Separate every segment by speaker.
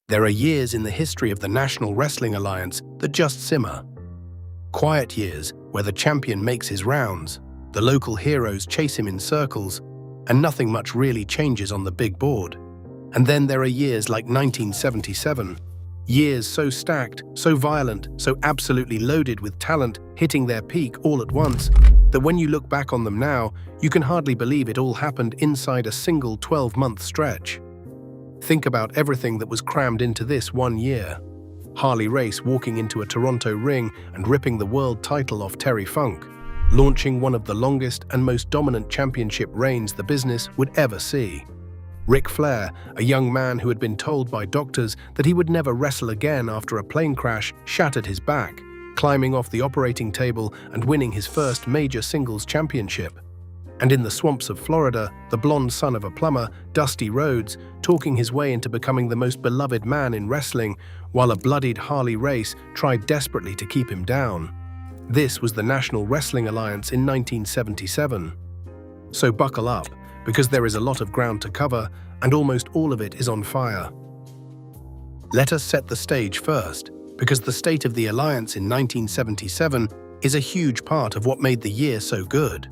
Speaker 1: There are years in the history of the National Wrestling Alliance that just simmer. Quiet years where the champion makes his rounds, the local heroes chase him in circles, and nothing much really changes on the big board. And then there are years like 1977, years so stacked, so violent, so absolutely loaded with talent hitting their peak all at once, that when you look back on them now, you can hardly believe it all happened inside a single 12-month stretch. Think about everything that was crammed into this one year. Harley Race walking into a Toronto ring and ripping the world title off Terry Funk, launching one of the longest and most dominant championship reigns the business would ever see. Ric Flair, a young man who had been told by doctors that he would never wrestle again after a plane crash shattered his back, climbing off the operating table and winning his first major singles championship. And in the swamps of Florida, the blonde son of a plumber, Dusty Rhodes, talking his way into becoming the most beloved man in wrestling, while a bloodied Harley Race tried desperately to keep him down. This was the National Wrestling Alliance in 1977. So buckle up, because there is a lot of ground to cover, and almost all of it is on fire. Let us set the stage first, because the state of the Alliance in 1977 is a huge part of what made the year so good.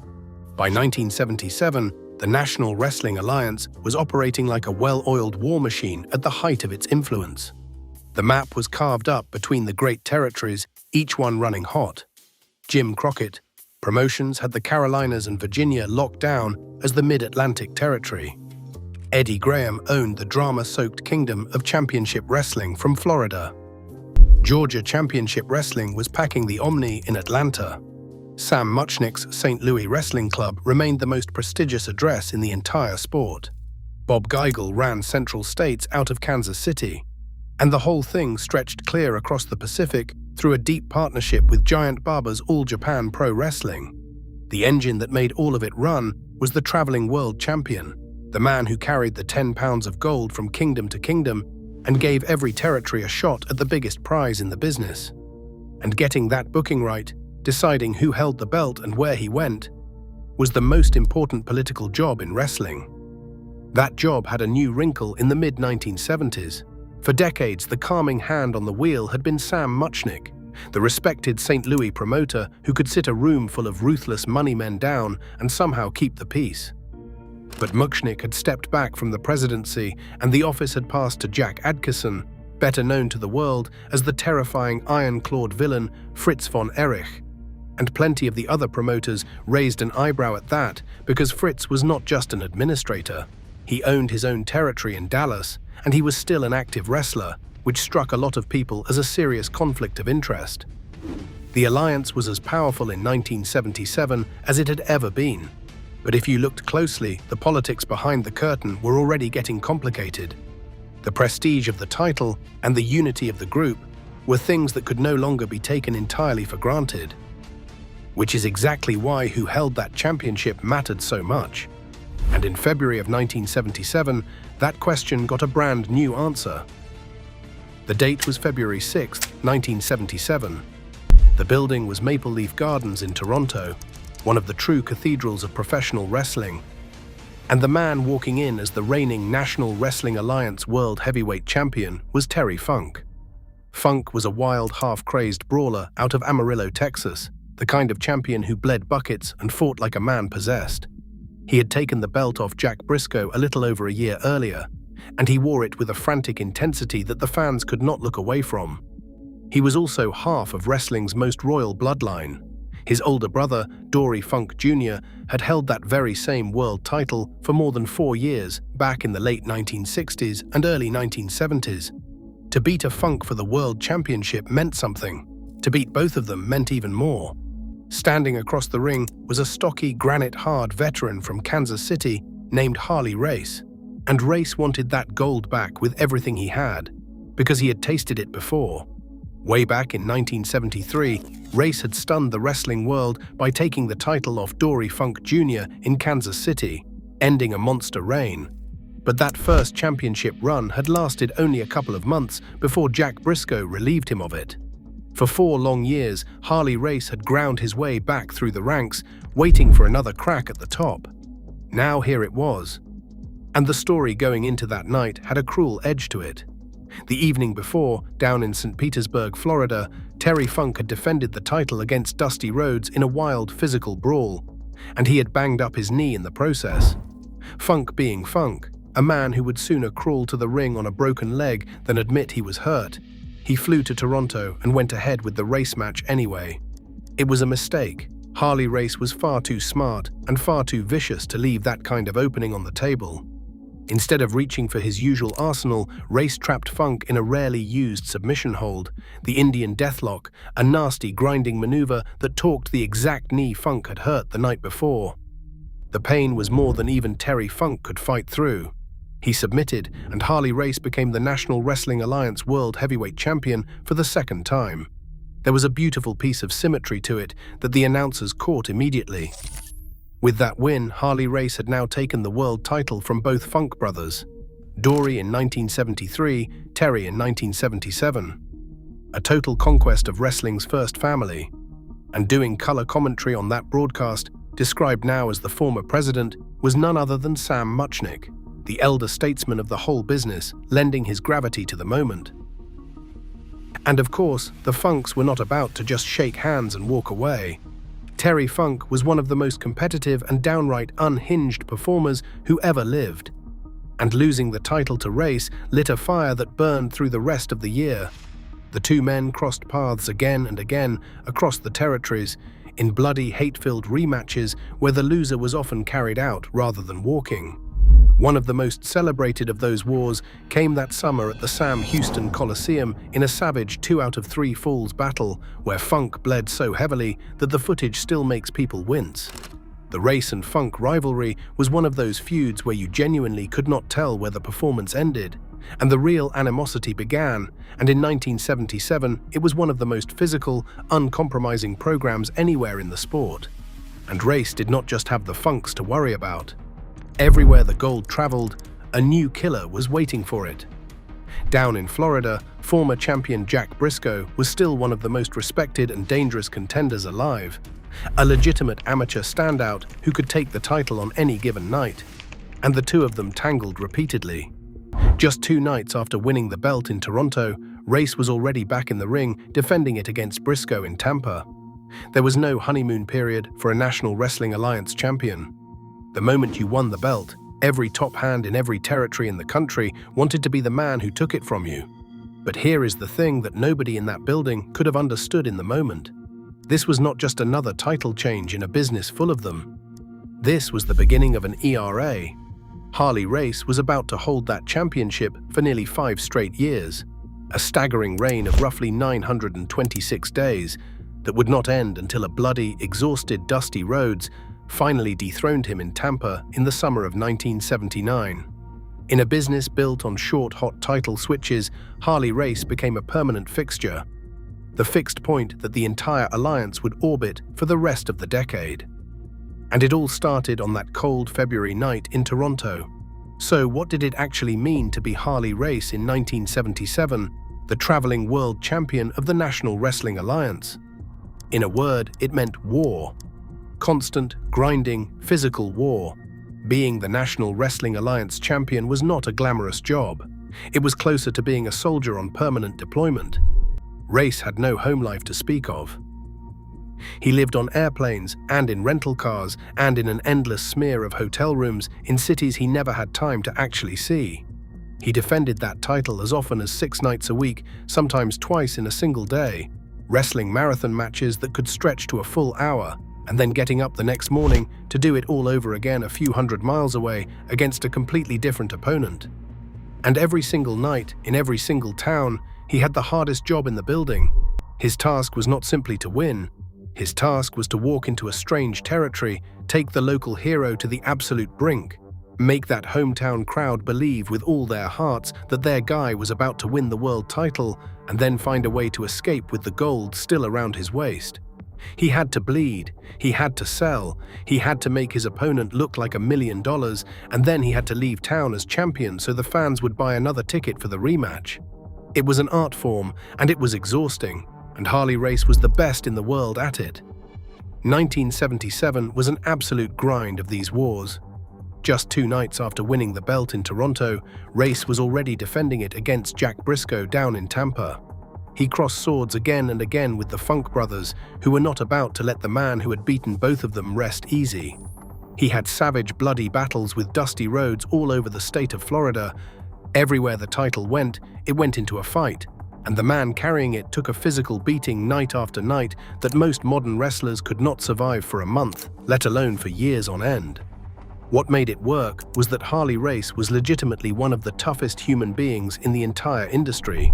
Speaker 1: By 1977, the National Wrestling Alliance was operating like a well-oiled war machine at the height of its influence. The map was carved up between the great territories, each one running hot. Jim Crockett Promotions had the Carolinas and Virginia locked down as the Mid-Atlantic Territory. Eddie Graham owned the drama-soaked kingdom of championship wrestling from Florida. Georgia Championship Wrestling was packing the Omni in Atlanta. Sam Muchnick's St. Louis Wrestling Club remained the most prestigious address in the entire sport. Bob Geigel ran Central States out of Kansas City. And the whole thing stretched clear across the Pacific through a deep partnership with Giant Baba's All Japan Pro Wrestling. The engine that made all of it run was the traveling world champion, the man who carried the 10 pounds of gold from kingdom to kingdom and gave every territory a shot at the biggest prize in the business. And getting that booking right, deciding who held the belt and where he went, was the most important political job in wrestling. That job had a new wrinkle in the mid-1970s. For decades, the calming hand on the wheel had been Sam Muchnick, the respected St. Louis promoter who could sit a room full of ruthless money men down and somehow keep the peace. But Muchnick had stepped back from the presidency and the office had passed to Jack Adkisson, better known to the world as the terrifying iron-clawed villain Fritz von Erich. And plenty of the other promoters raised an eyebrow at that because Fritz was not just an administrator. He owned his own territory in Dallas, and he was still an active wrestler, which struck a lot of people as a serious conflict of interest. The alliance was as powerful in 1977 as it had ever been. But if you looked closely, the politics behind the curtain were already getting complicated. The prestige of the title and the unity of the group were things that could no longer be taken entirely for granted. Which is exactly why who held that championship mattered so much. And in February of 1977, that question got a brand new answer. The date was February 6, 1977. The building was Maple Leaf Gardens in Toronto, one of the true cathedrals of professional wrestling. And the man walking in as the reigning National Wrestling Alliance World Heavyweight Champion was Terry Funk. Funk was a wild, half-crazed brawler out of Amarillo, Texas, the kind of champion who bled buckets and fought like a man possessed. He had taken the belt off Jack Brisco a little over a year earlier, and he wore it with a frantic intensity that the fans could not look away from. He was also half of wrestling's most royal bloodline. His older brother, Dory Funk Jr., had held that very same world title for more than 4 years back in the late 1960s and early 1970s. To beat a Funk for the world championship meant something. To beat both of them meant even more. Standing across the ring was a stocky, granite-hard veteran from Kansas City named Harley Race. And Race wanted that gold back with everything he had, because he had tasted it before. Way back in 1973, Race had stunned the wrestling world by taking the title off Dory Funk Jr. in Kansas City, ending a monster reign. But that first championship run had lasted only a couple of months before Jack Brisco relieved him of it. For 4 long years, Harley Race had ground his way back through the ranks, waiting for another crack at the top. Now here it was. And the story going into that night had a cruel edge to it. The evening before, down in St. Petersburg, Florida, Terry Funk had defended the title against Dusty Rhodes in a wild physical brawl, and he had banged up his knee in the process. Funk being Funk, a man who would sooner crawl to the ring on a broken leg than admit he was hurt, he flew to Toronto and went ahead with the race match anyway. It was a mistake. Harley Race was far too smart and far too vicious to leave that kind of opening on the table. Instead of reaching for his usual arsenal, Race trapped Funk in a rarely used submission hold, the Indian Deathlock, a nasty grinding maneuver that torqued the exact knee Funk had hurt the night before. The pain was more than even Terry Funk could fight through. He submitted, and Harley Race became the National Wrestling Alliance World Heavyweight Champion for the second time. There was a beautiful piece of symmetry to it that the announcers caught immediately. With that win, Harley Race had now taken the world title from both Funk brothers, Dory in 1973, Terry in 1977. A total conquest of wrestling's first family. And doing color commentary on that broadcast, described now as the former president, was none other than Sam Muchnick, the elder statesman of the whole business, lending his gravity to the moment. And of course, the Funks were not about to just shake hands and walk away. Terry Funk was one of the most competitive and downright unhinged performers who ever lived. And losing the title to Race lit a fire that burned through the rest of the year. The two men crossed paths again and again across the territories, in bloody, hate-filled rematches where the loser was often carried out rather than walking. One of the most celebrated of those wars came that summer at the Sam Houston Coliseum in a savage 2 out of 3 falls battle where Funk bled so heavily that the footage still makes people wince. The Race and Funk rivalry was one of those feuds where you genuinely could not tell where the performance ended, and the real animosity began, and in 1977 it was one of the most physical, uncompromising programs anywhere in the sport. And Race did not just have the Funks to worry about. Everywhere the gold traveled, a new killer was waiting for it. Down in Florida, former champion Jack Brisco was still one of the most respected and dangerous contenders alive, a legitimate amateur standout who could take the title on any given night, and the two of them tangled repeatedly. Just 2 nights after winning the belt in Toronto, Race was already back in the ring defending it against Brisco in Tampa. There was no honeymoon period for a National Wrestling Alliance champion. The moment you won the belt, every top hand in every territory in the country wanted to be the man who took it from you. But here is the thing that nobody in that building could have understood in the moment. This was not just another title change in a business full of them. This was the beginning of an ERA. Harley Race was about to hold that championship for nearly 5 straight years, a staggering reign of roughly 926 days that would not end until a bloody, exhausted Dusty Rhodes finally dethroned him in Tampa in the summer of 1979. In a business built on short, hot title switches, Harley Race became a permanent fixture, the fixed point that the entire alliance would orbit for the rest of the decade. And it all started on that cold February night in Toronto. So what did it actually mean to be Harley Race in 1977, the traveling world champion of the National Wrestling Alliance? In a word, it meant war. Constant, grinding, physical war. Being the National Wrestling Alliance champion was not a glamorous job. It was closer to being a soldier on permanent deployment. Race had no home life to speak of. He lived on airplanes and in rental cars and in an endless smear of hotel rooms in cities he never had time to actually see. He defended that title as often as 6 nights a week, sometimes twice in a single day, wrestling marathon matches that could stretch to a full hour, and then getting up the next morning to do it all over again a few hundred miles away against a completely different opponent. And every single night, in every single town, he had the hardest job in the building. His task was not simply to win. His task was to walk into a strange territory, take the local hero to the absolute brink, make that hometown crowd believe with all their hearts that their guy was about to win the world title, and then find a way to escape with the gold still around his waist. He had to bleed, he had to sell, he had to make his opponent look like $1 million, and then he had to leave town as champion so the fans would buy another ticket for the rematch. It was an art form, and it was exhausting, and Harley Race was the best in the world at it. 1977 was an absolute grind of these wars. Just 2 nights after winning the belt in Toronto, Race was already defending it against Jack Brisco down in Tampa. He crossed swords again and again with the Funk brothers, who were not about to let the man who had beaten both of them rest easy. He had savage, bloody battles with Dusty Rhodes all over the state of Florida. Everywhere the title went, it went into a fight, and the man carrying it took a physical beating night after night that most modern wrestlers could not survive for a month, let alone for years on end. What made it work was that Harley Race was legitimately one of the toughest human beings in the entire industry.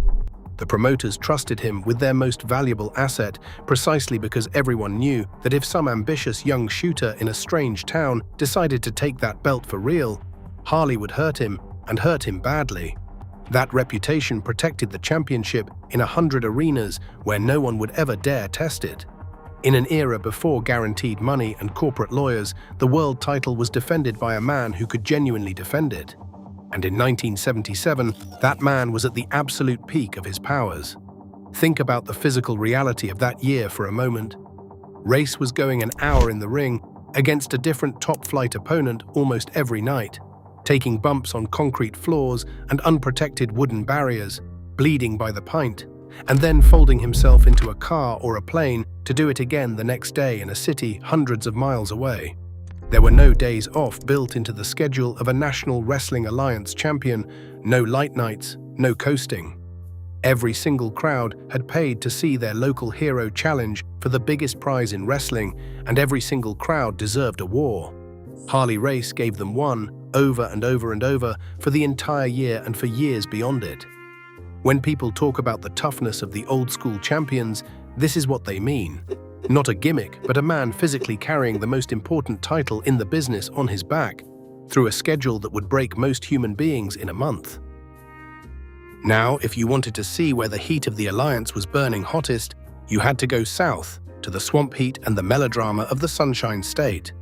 Speaker 1: The promoters trusted him with their most valuable asset precisely because everyone knew that if some ambitious young shooter in a strange town decided to take that belt for real, Harley would hurt him, and hurt him badly. That reputation protected the championship in 100 arenas where no one would ever dare test it. In an era before guaranteed money and corporate lawyers, the world title was defended by a man who could genuinely defend it. And in 1977, that man was at the absolute peak of his powers. Think about the physical reality of that year for a moment. Race was going an hour in the ring against a different top-flight opponent almost every night, taking bumps on concrete floors and unprotected wooden barriers, bleeding by the pint, and then folding himself into a car or a plane to do it again the next day in a city hundreds of miles away. There were no days off built into the schedule of a National Wrestling Alliance champion, no light nights, no coasting. Every single crowd had paid to see their local hero challenge for the biggest prize in wrestling, and every single crowd deserved a war. Harley Race gave them one, over and over and over, for the entire year and for years beyond it. When people talk about the toughness of the old-school champions, this is what they mean. Not a gimmick, but a man physically carrying the most important title in the business on his back, through a schedule that would break most human beings in a month. Now, if you wanted to see where the heat of the Alliance was burning hottest, you had to go south, to the swamp heat and the melodrama of the Sunshine State.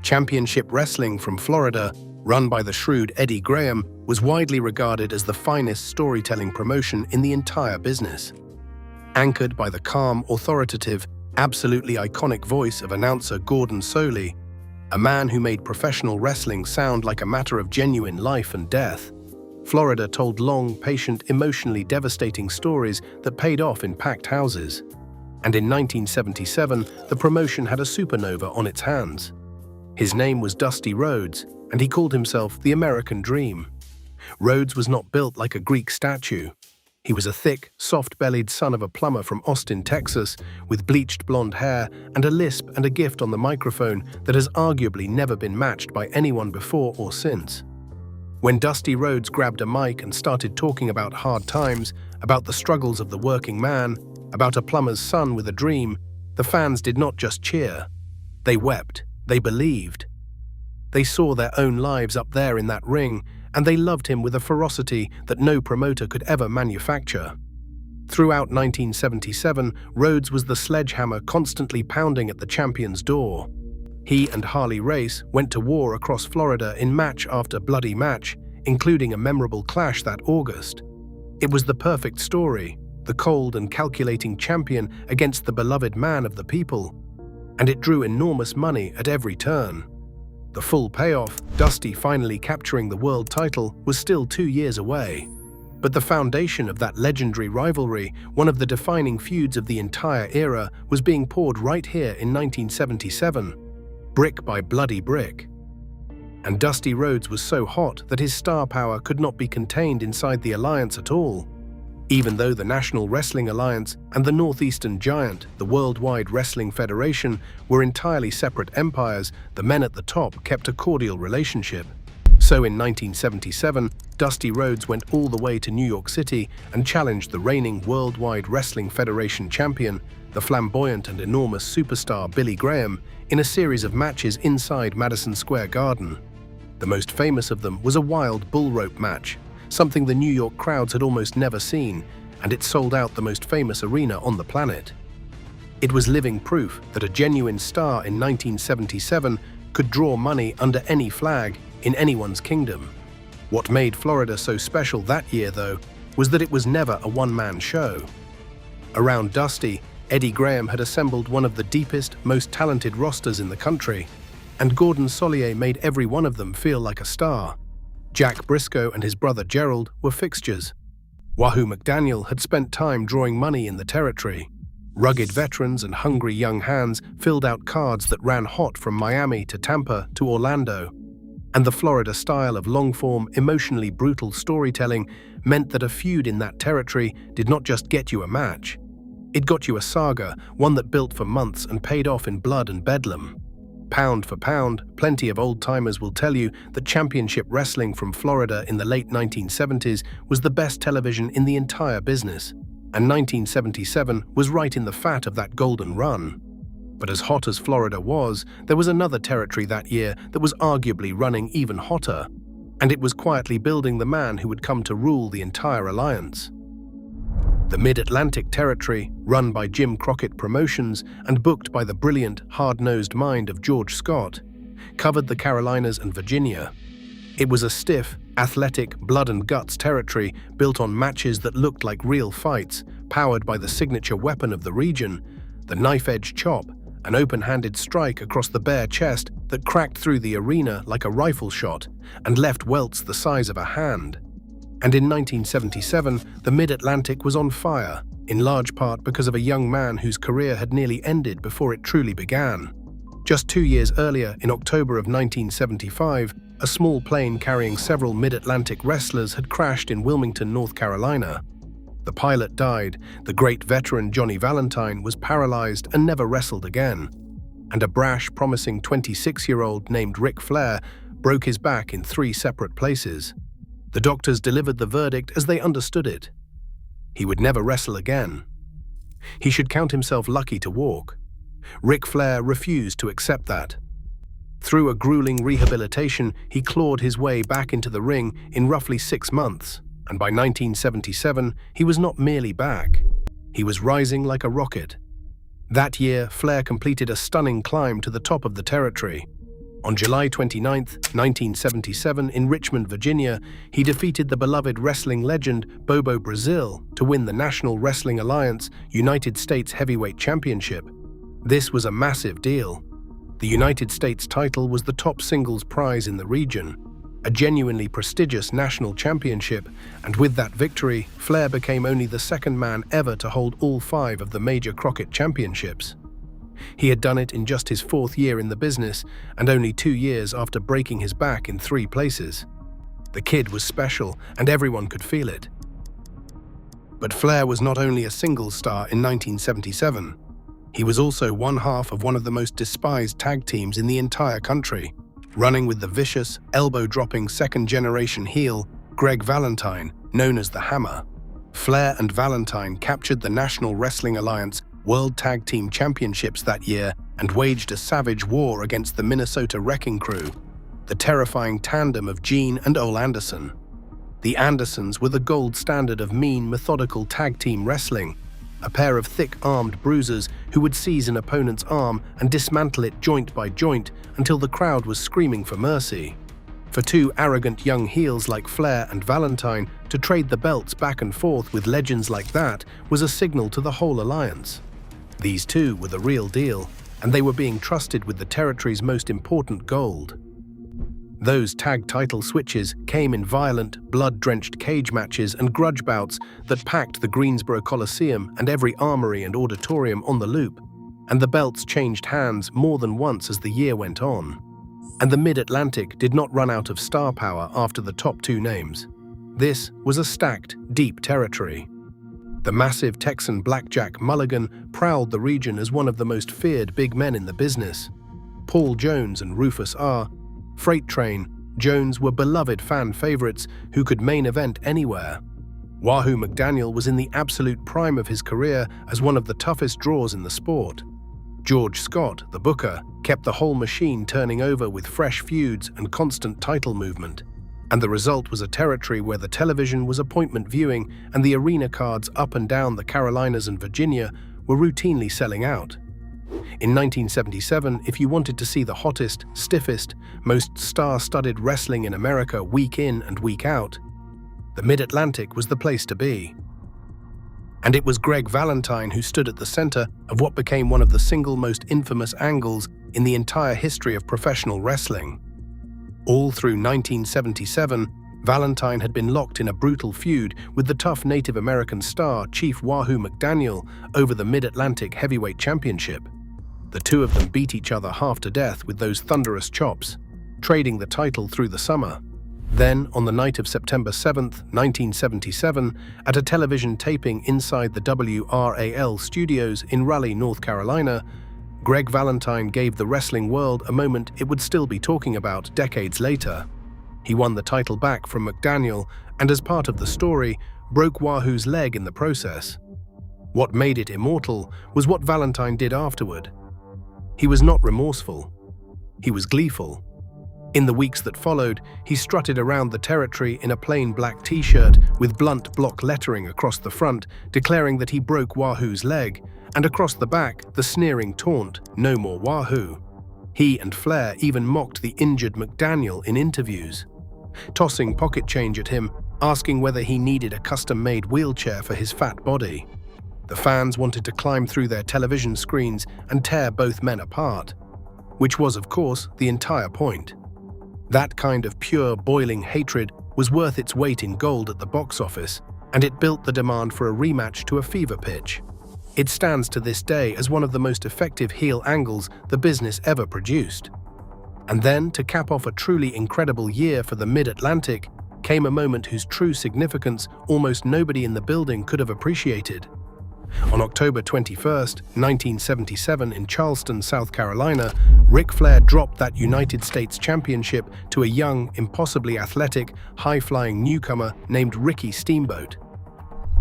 Speaker 1: Championship Wrestling from Florida, run by the shrewd Eddie Graham, was widely regarded as the finest storytelling promotion in the entire business. Anchored by the calm, authoritative, absolutely iconic voice of announcer Gordon Solie, a man who made professional wrestling sound like a matter of genuine life and death, Florida told long, patient, emotionally devastating stories that paid off in packed houses. And in 1977, the promotion had a supernova on its hands. His name was Dusty Rhodes, and he called himself the American Dream. Rhodes was not built like a Greek statue. He was a thick, soft-bellied son of a plumber from Austin, Texas, with bleached blonde hair and a lisp and a gift on the microphone that has arguably never been matched by anyone before or since. When Dusty Rhodes grabbed a mic and started talking about hard times, about the struggles of the working man, about a plumber's son with a dream, the fans did not just cheer. They wept. They believed. They saw their own lives up there in that ring, and they loved him with a ferocity that no promoter could ever manufacture. Throughout 1977, Rhodes was the sledgehammer constantly pounding at the champion's door. He and Harley Race went to war across Florida in match after bloody match, including a memorable clash that August. It was the perfect story, the cold and calculating champion against the beloved man of the people, and it drew enormous money at every turn. The full payoff, Dusty finally capturing the world title, was still 2 years away. But the foundation of that legendary rivalry, one of the defining feuds of the entire era, was being poured right here in 1977, brick by bloody brick. And Dusty Rhodes was so hot that his star power could not be contained inside the Alliance at all. Even though the National Wrestling Alliance and the Northeastern Giant, the Worldwide Wrestling Federation, were entirely separate empires, the men at the top kept a cordial relationship. So in 1977, Dusty Rhodes went all the way to New York City and challenged the reigning Worldwide Wrestling Federation champion, the flamboyant and enormous superstar Billy Graham, in a series of matches inside Madison Square Garden. The most famous of them was a wild bull rope match, something the New York crowds had almost never seen, and it sold out the most famous arena on the planet. It was living proof that a genuine star in 1977 could draw money under any flag in anyone's kingdom. What made Florida so special that year, though, was that it was never a one-man show. Around Dusty, Eddie Graham had assembled one of the deepest, most talented rosters in the country. and Gordon Solier made every one of them feel like a star. Jack Brisco and his brother Gerald were fixtures. Wahoo McDaniel had spent time drawing money in the territory. Rugged veterans and hungry young hands filled out cards that ran hot from Miami to Tampa to Orlando. And the Florida style of long-form, emotionally brutal storytelling meant that a feud in that territory did not just get you a match. It got you a saga, one that built for months and paid off in blood and bedlam. Pound for pound, plenty of old-timers will tell you that championship wrestling from Florida in the late 1970s was the best television in the entire business, and 1977 was right in the fat of that golden run. But as hot as Florida was, there was another territory that year that was arguably running even hotter, and it was quietly building the man who would come to rule the entire alliance. The Mid-Atlantic Territory, run by Jim Crockett Promotions and booked by the brilliant, hard-nosed mind of George Scott, covered the Carolinas and Virginia. It was a stiff, athletic, blood-and-guts territory built on matches that looked like real fights, powered by the signature weapon of the region, the knife-edge chop, an open-handed strike across the bare chest that cracked through the arena like a rifle shot and left welts the size of a hand. And in 1977, the Mid-Atlantic was on fire, in large part because of a young man whose career had nearly ended before it truly began. Just 2 years earlier, in October of 1975, a small plane carrying several Mid-Atlantic wrestlers had crashed in Wilmington, North Carolina. The pilot died, the great veteran Johnny Valentine was paralyzed and never wrestled again, and a brash, promising 26-year-old named Ric Flair broke his back in 3 separate places. The doctors delivered the verdict as they understood it. He would never wrestle again. He should count himself lucky to walk. Ric Flair refused to accept that. Through a grueling rehabilitation, he clawed his way back into the ring in roughly 6 months, and by 1977, he was not merely back. He was rising like a rocket. That year, Flair completed a stunning climb to the top of the territory. On July 29, 1977, in Richmond, Virginia, he defeated the beloved wrestling legend Bobo Brazil to win the National Wrestling Alliance United States Heavyweight Championship. This was a massive deal. The United States title was the top singles prize in the region, a genuinely prestigious national championship, and with that victory, Flair became only the second man ever to hold all 5 of the major Crockett championships. He had done it in just his 4th year in the business and only 2 years after breaking his back in 3 places. The kid was special and everyone could feel it. But Flair was not only a singles star in 1977. He was also one half of one of the most despised tag teams in the entire country, running with the vicious, elbow-dropping second-generation heel Greg Valentine, known as the Hammer. Flair and Valentine captured the National Wrestling Alliance World Tag Team Championships that year and waged a savage war against the Minnesota Wrecking Crew, the terrifying tandem of Gene and Ole Anderson. The Andersons were the gold standard of mean, methodical tag team wrestling, a pair of thick-armed bruisers who would seize an opponent's arm and dismantle it joint by joint until the crowd was screaming for mercy. For 2 arrogant young heels like Flair and Valentine to trade the belts back and forth with legends like that was a signal to the whole alliance. These 2 were the real deal, and they were being trusted with the territory's most important gold. Those tag title switches came in violent, blood-drenched cage matches and grudge bouts that packed the Greensboro Coliseum and every armory and auditorium on the loop, and the belts changed hands more than once as the year went on. And the Mid-Atlantic did not run out of star power after the top 2 names. This was a stacked, deep territory. The massive Texan Blackjack Mulligan prowled the region as one of the most feared big men in the business. Paul Jones and Rufus R. Freight Train Jones were beloved fan favorites who could main event anywhere. Wahoo McDaniel was in the absolute prime of his career as one of the toughest draws in the sport. George Scott, the booker, kept the whole machine turning over with fresh feuds and constant title movement. And the result was a territory where the television was appointment viewing and the arena cards up and down the Carolinas and Virginia were routinely selling out. In 1977, if you wanted to see the hottest, stiffest, most star-studded wrestling in America week in and week out, the Mid-Atlantic was the place to be. And it was Greg Valentine who stood at the center of what became one of the single most infamous angles in the entire history of professional wrestling. All through 1977, Valentine had been locked in a brutal feud with the tough Native American star Chief Wahoo McDaniel over the Mid-Atlantic Heavyweight Championship. The two of them beat each other half to death with those thunderous chops, trading the title through the summer. Then, on the night of September 7, 1977, at a television taping inside the WRAL studios in Raleigh, North Carolina, Greg Valentine gave the wrestling world a moment it would still be talking about decades later. He won the title back from McDaniel and, as part of the story, broke Wahoo's leg in the process. What made it immortal was what Valentine did afterward. He was not remorseful. He was gleeful. In the weeks that followed, he strutted around the territory in a plain black t-shirt with blunt block lettering across the front, declaring that he broke Wahoo's leg, and across the back, the sneering taunt, "No more Wahoo." He and Flair even mocked the injured McDaniel in interviews, tossing pocket change at him, asking whether he needed a custom-made wheelchair for his fat body. The fans wanted to climb through their television screens and tear both men apart, which was, of course, the entire point. That kind of pure, boiling hatred was worth its weight in gold at the box office, and it built the demand for a rematch to a fever pitch. It stands to this day as one of the most effective heel angles the business ever produced. And then, to cap off a truly incredible year for the Mid-Atlantic, came a moment whose true significance almost nobody in the building could have appreciated. On October 21, 1977, in Charleston, South Carolina, Ric Flair dropped that United States Championship to a young, impossibly athletic, high-flying newcomer named Ricky Steamboat.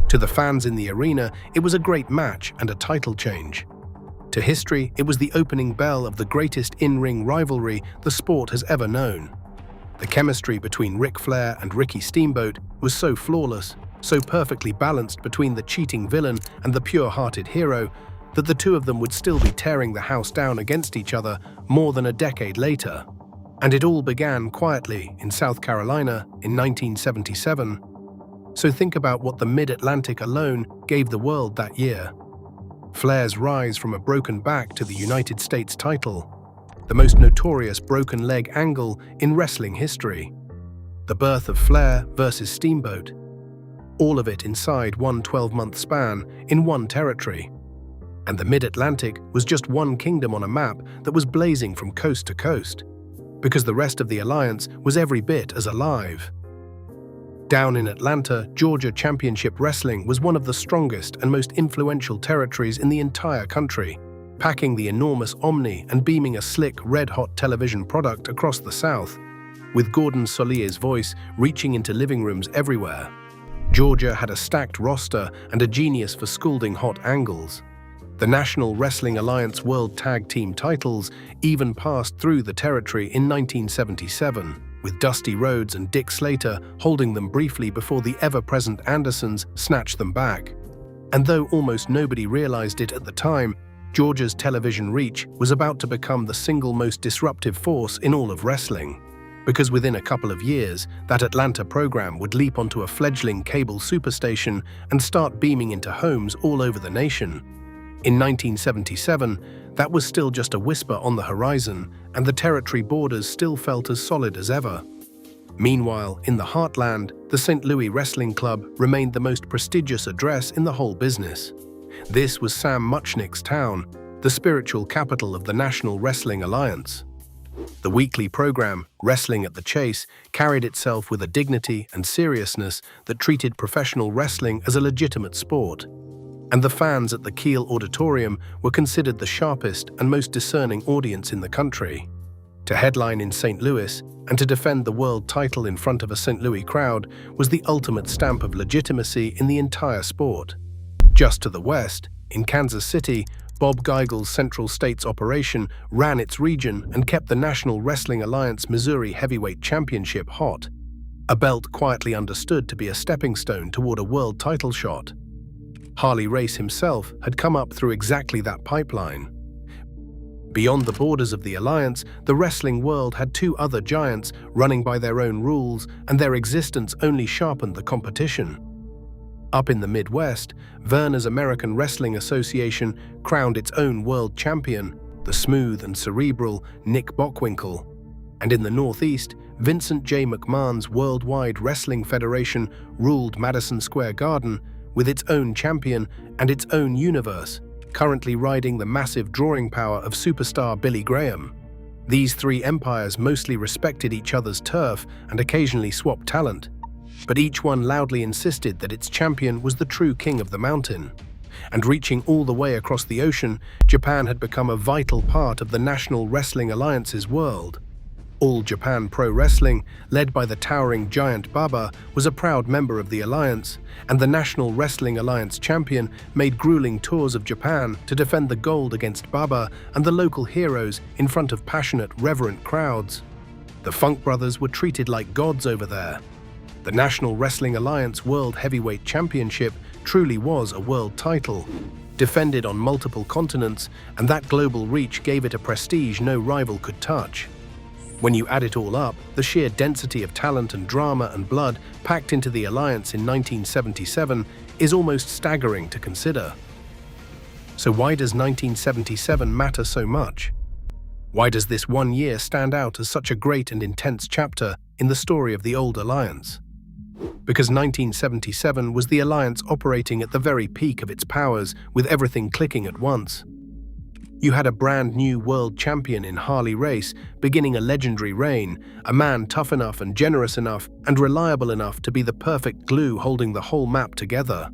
Speaker 1: To the fans in the arena, it was a great match and a title change. To history, it was the opening bell of the greatest in-ring rivalry the sport has ever known. The chemistry between Ric Flair and Ricky Steamboat was so flawless, so perfectly balanced between the cheating villain and the pure-hearted hero, that the two of them would still be tearing the house down against each other more than a decade later. And it all began quietly in South Carolina in 1977. So think about what the Mid-Atlantic alone gave the world that year. Flair's rise from a broken back to the United States title, the most notorious broken leg angle in wrestling history. The birth of Flair versus Steamboat. All of it inside one 12-month span in one territory. And the Mid-Atlantic was just one kingdom on a map that was blazing from coast to coast, because the rest of the alliance was every bit as alive. Down in Atlanta, Georgia, Championship Wrestling was one of the strongest and most influential territories in the entire country, packing the enormous Omni and beaming a slick, red-hot television product across the South, with Gordon Solier's voice reaching into living rooms everywhere. Georgia had a stacked roster and a genius for scalding hot angles. The National Wrestling Alliance World Tag Team titles even passed through the territory in 1977, with Dusty Rhodes and Dick Slater holding them briefly before the ever-present Andersons snatched them back. And though almost nobody realized it at the time, Georgia's television reach was about to become the single most disruptive force in all of wrestling. Because within a couple of years, that Atlanta program would leap onto a fledgling cable superstation and start beaming into homes all over the nation. In 1977, that was still just a whisper on the horizon, and the territory borders still felt as solid as ever. Meanwhile, in the heartland, the St. Louis Wrestling Club remained the most prestigious address in the whole business. This was Sam Muchnick's town, the spiritual capital of the National Wrestling Alliance. The weekly program, Wrestling at the Chase, carried itself with a dignity and seriousness that treated professional wrestling as a legitimate sport. And the fans at the Kiel Auditorium were considered the sharpest and most discerning audience in the country. To headline in St. Louis and to defend the world title in front of a St. Louis crowd was the ultimate stamp of legitimacy in the entire sport. Just to the west, in Kansas City, Bob Geigel's Central States operation ran its region and kept the National Wrestling Alliance Missouri Heavyweight Championship hot, a belt quietly understood to be a stepping stone toward a world title shot. Harley Race himself had come up through exactly that pipeline. Beyond the borders of the alliance, the wrestling world had two other giants running by their own rules, and their existence only sharpened the competition. Up in the Midwest, Werner's American Wrestling Association crowned its own world champion, the smooth and cerebral Nick Bockwinkel, and in the Northeast, Vincent J. McMahon's Worldwide Wrestling Federation ruled Madison Square Garden with its own champion and its own universe, currently riding the massive drawing power of superstar Billy Graham. These three empires mostly respected each other's turf and occasionally swapped talent, but each one loudly insisted that its champion was the true king of the mountain. And reaching all the way across the ocean, Japan had become a vital part of the National Wrestling Alliance's world. All Japan Pro Wrestling, led by the towering giant Baba, was a proud member of the alliance, and the National Wrestling Alliance champion made grueling tours of Japan to defend the gold against Baba and the local heroes in front of passionate, reverent crowds. The Funk brothers were treated like gods over there. The National Wrestling Alliance World Heavyweight Championship truly was a world title, defended on multiple continents, and that global reach gave it a prestige no rival could touch. When you add it all up, the sheer density of talent and drama and blood packed into the alliance in 1977 is almost staggering to consider. So why does 1977 matter so much? Why does this one year stand out as such a great and intense chapter in the story of the old alliance? Because 1977 was the alliance operating at the very peak of its powers, with everything clicking at once. You had a brand new world champion in Harley Race beginning a legendary reign, a man tough enough and generous enough and reliable enough to be the perfect glue holding the whole map together.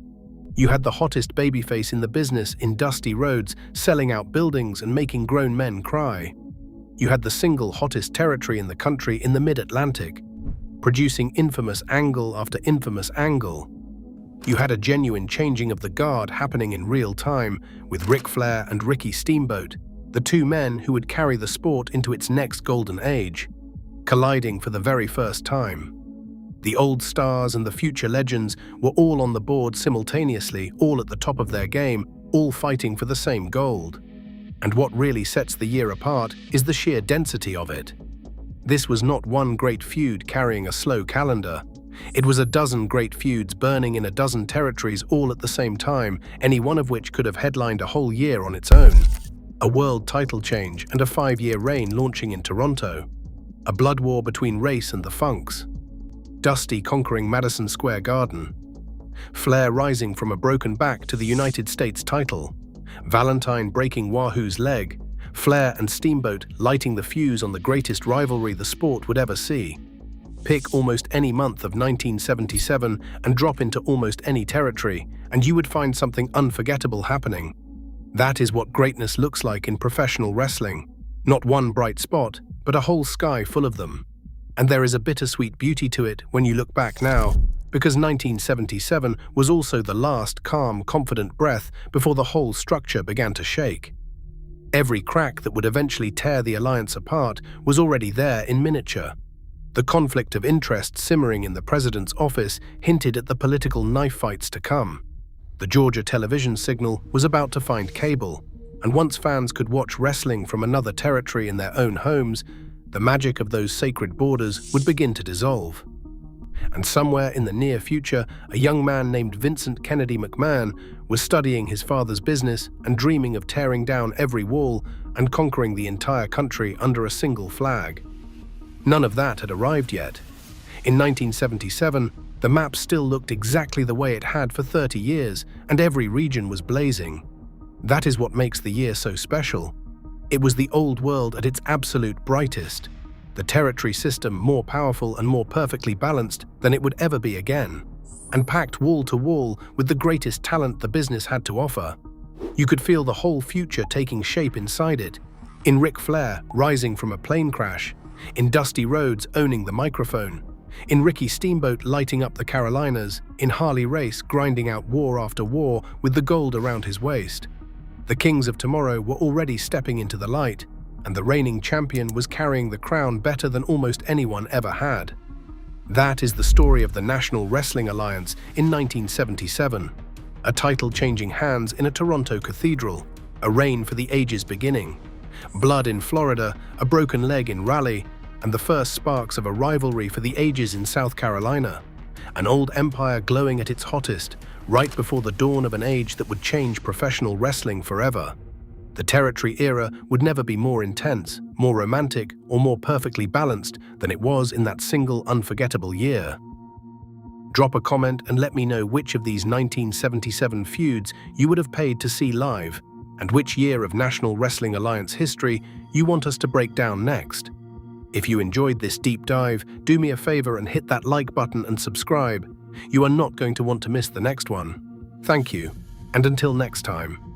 Speaker 1: You had the hottest babyface in the business in Dusty Rhodes selling out buildings and making grown men cry. You had the single hottest territory in the country in the mid-Atlantic, producing infamous angle after infamous angle. You had a genuine changing of the guard happening in real time, with Ric Flair and Ricky Steamboat, the two men who would carry the sport into its next golden age, colliding for the very first time. The old stars and the future legends were all on the board simultaneously, all at the top of their game, all fighting for the same gold. And what really sets the year apart is the sheer density of it. This was not one great feud carrying a slow calendar. It was a dozen great feuds burning in a dozen territories all at the same time, any one of which could have headlined a whole year on its own. A world title change and a 5-year reign launching in Toronto. A blood war between Race and the Funks. Dusty conquering Madison Square Garden. Flair rising from a broken back to the United States title. Valentine breaking Wahoo's leg. Flair and Steamboat lighting the fuse on the greatest rivalry the sport would ever see. Pick almost any month of 1977 and drop into almost any territory, and you would find something unforgettable happening. That is what greatness looks like in professional wrestling. Not one bright spot, but a whole sky full of them. And there is a bittersweet beauty to it when you look back now, because 1977 was also the last calm, confident breath before the whole structure began to shake. Every crack that would eventually tear the alliance apart was already there in miniature. The conflict of interest simmering in the president's office hinted at the political knife fights to come. The Georgia television signal was about to find cable, and once fans could watch wrestling from another territory in their own homes, the magic of those sacred borders would begin to dissolve. And somewhere in the near future, a young man named Vincent Kennedy McMahon was studying his father's business and dreaming of tearing down every wall and conquering the entire country under a single flag. None of that had arrived yet. In 1977, the map still looked exactly the way it had for 30 years, and every region was blazing. That is what makes the year so special. It was the old world at its absolute brightest, the territory system more powerful and more perfectly balanced than it would ever be again, and packed wall to wall with the greatest talent the business had to offer. You could feel the whole future taking shape inside it, in Ric Flair rising from a plane crash, in Dusty Rhodes owning the microphone, in Ricky Steamboat lighting up the Carolinas, in Harley Race grinding out war after war with the gold around his waist. The kings of tomorrow were already stepping into the light, and the reigning champion was carrying the crown better than almost anyone ever had. That is the story of the National Wrestling Alliance in 1977. A title changing hands in a Toronto cathedral, a reign for the ages beginning. Blood in Florida, a broken leg in Raleigh, and the first sparks of a rivalry for the ages in South Carolina. An old empire glowing at its hottest, right before the dawn of an age that would change professional wrestling forever. The territory era would never be more intense, more romantic, or more perfectly balanced than it was in that single unforgettable year. Drop a comment and let me know which of these 1977 feuds you would have paid to see live, and which year of National Wrestling Alliance history you want us to break down next. If you enjoyed this deep dive, do me a favor and hit that like button and subscribe. You are not going to want to miss the next one. Thank you, and until next time.